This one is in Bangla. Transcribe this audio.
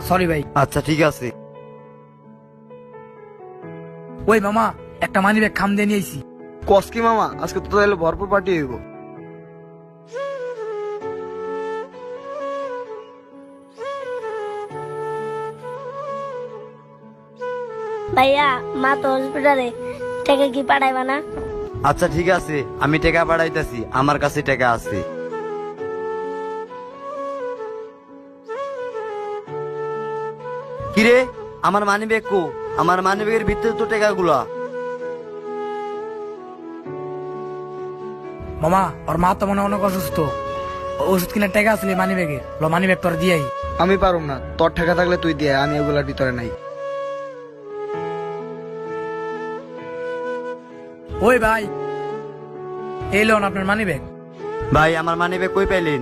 সরি ভাই। আচ্ছা ঠিক আছে। ওই মামা, একটা মানি ব্যাগ খাম দিয়ে নিয়েছি। কস কি মামা, আজকে তো তাহলে ভরপুর পার্টি হইব। ভাইয়া, মা তো হসপিটালে, টাকা কি পাঠাইবা না? আচ্ছা ঠিক আছে, আমি টাকা পাঠাইতেছি, আমার কাছে টাকা আছে। কিরে, আমার মানি ব্যাগ কো? আমার মানি ব্যাগের ভিতরে তো টাকাগুলা। মামা, ওর মা তো মনে হয় অনেক অসুস্থ, ওষুধ কিনার টাকা আসলে মানি ব্যাগে। মানি ব্যাগ তোর দিয়াই। আমি পারুম না, তোর টাকা থাকলে তুই দিয়ে, আমি এগুলার ভিতরে নাই। ওই ভাই, এই লোন আপনার মানি ব্যাগ। ভাই, আমার মানি ব্যাগ কই পাইলেন?